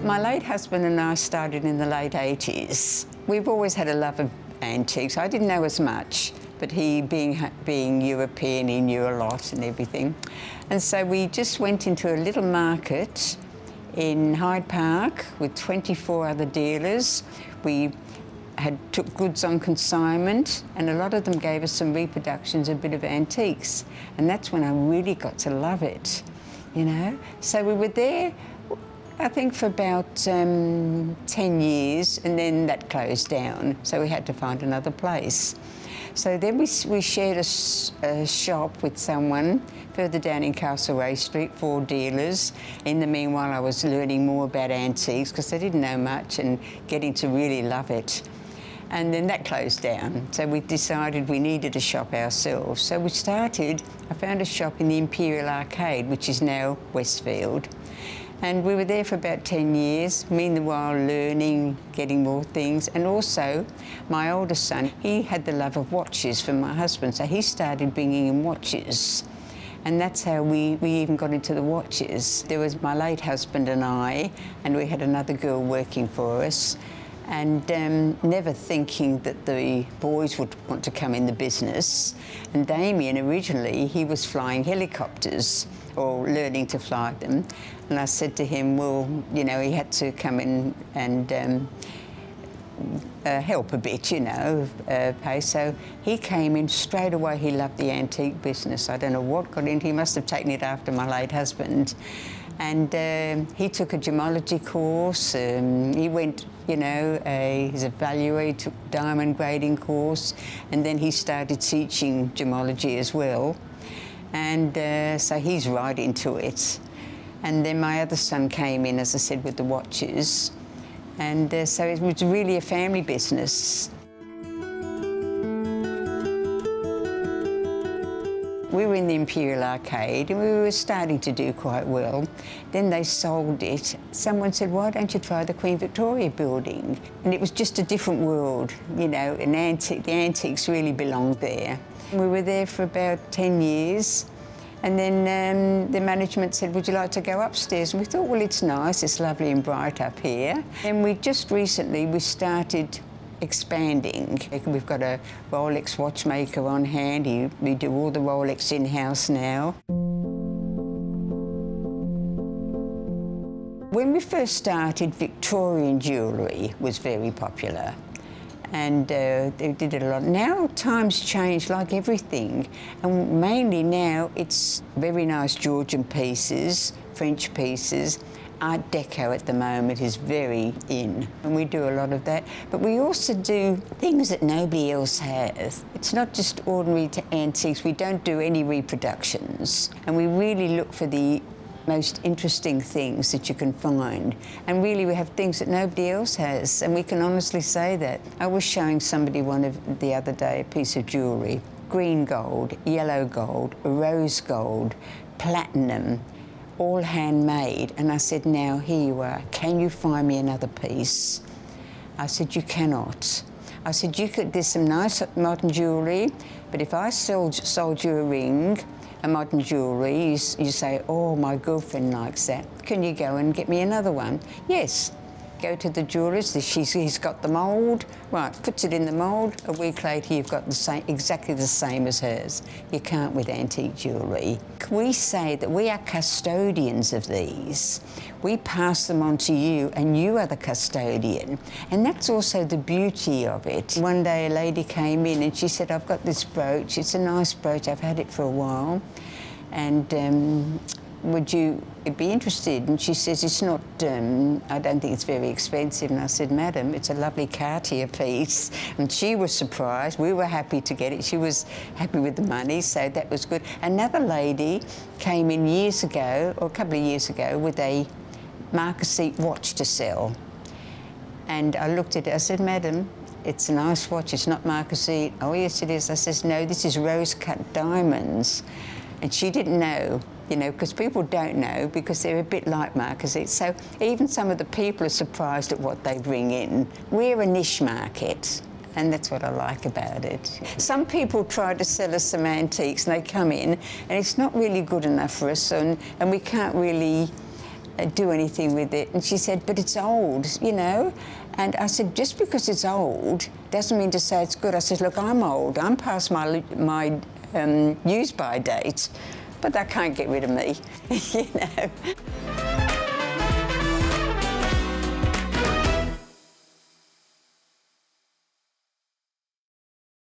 My late husband and I started in the late 80s. We've always had a love of antiques. I didn't know as much, but he, being European, he knew a lot and everything. And so we just went into a little market in Hyde Park with 24 other dealers. We took goods on consignment, and a lot of them gave us some reproductions, a bit of antiques. And that's when I really got to love it, you know. So we were there, I think, for about 10 years, and then that closed down. So we had to find another place. So then we shared a shop with someone further down in Castlereagh Street, 4 dealers. In the meanwhile, I was learning more about antiques because I didn't know much and getting to really love it. And then that closed down. So we decided we needed a shop ourselves. So we started, I found a shop in the Imperial Arcade, which is now Westfield. And we were there for about 10 years, meanwhile learning, getting more things. And also, my oldest son, he had the love of watches from my husband, so he started bringing in watches. And that's how we even got into the watches. There was my late husband and I, and we had another girl working for us. And never thinking that the boys would want to come in the business. And Damien, originally, he was flying helicopters, or learning to fly them. And I said to him, well, you know, he had to come in and help a bit, you know, pay. So he came in straight away. He loved the antique business. I don't know what got into. He must have taken it after my late husband. And he took a gemology course. He went, you know, he's a valuer. He took diamond grading course, and then he started teaching gemology as well. And so he's right into it. And then my other son came in, as I said, with the watches. And so it was really a family business. We were in the Imperial Arcade and we were starting to do quite well. Then they sold it. Someone said, why don't you try the Queen Victoria building? And it was just a different world, you know, the antiques really belonged there. We were there for about 10 years. And then the management said, would you like to go upstairs? And we thought, well, it's nice, it's lovely and bright up here. And we just recently, we started expanding. We've got a Rolex watchmaker on hand. We do all the Rolex in-house now. When we first started, Victorian jewellery was very popular. And they did it a lot. Now times change like everything, and mainly now it's very nice Georgian pieces, French pieces. Art Deco at the moment is very in, and we do a lot of that. But we also do things that nobody else has. It's not just ordinary antiques. We don't do any reproductions, and we really look for the most interesting things that you can find. And really we have things that nobody else has, and we can honestly say that. I was showing somebody the other day, a piece of jewellery, green gold, yellow gold, rose gold, platinum, all handmade. And I said, now here you are, can you find me another piece? I said, you cannot. I said, there's some nice modern jewellery, but if I sold you a ring, a modern jewellery, you say, oh, my girlfriend likes that. Can you go and get me another one? Yes. Go to the jeweller's, he's got the mould, right, puts it in the mould, a week later you've got exactly the same as hers. You can't with antique jewellery. We say that we are custodians of these. We pass them on to you, and you are the custodian. And that's also the beauty of it. One day a lady came in and she said, I've got this brooch, it's a nice brooch, I've had it for a while, and would you be interested? And she says, it's not, I don't think it's very expensive. And I said, madam, it's a lovely Cartier piece. And she was surprised. We were happy to get it. She was happy with the money, so that was good. Another lady came in years ago, or a couple of years ago, with a Marquisite watch to sell. And I looked at it, I said, madam, it's a nice watch, it's not Marquisite. Oh, yes, it is. I says, no, this is rose-cut diamonds. And she didn't know, you know, because people don't know, because they're a bit like Marquisite. So even some of the people are surprised at what they bring in. We're a niche market, and that's what I like about it. Some people try to sell us some antiques, and they come in, and it's not really good enough for us, and we can't really do anything with it. And she said, but it's old, you know. And I said, just because it's old doesn't mean to say it's good. I said, look, I'm old. I'm past my use-by date, but that can't get rid of me, you know.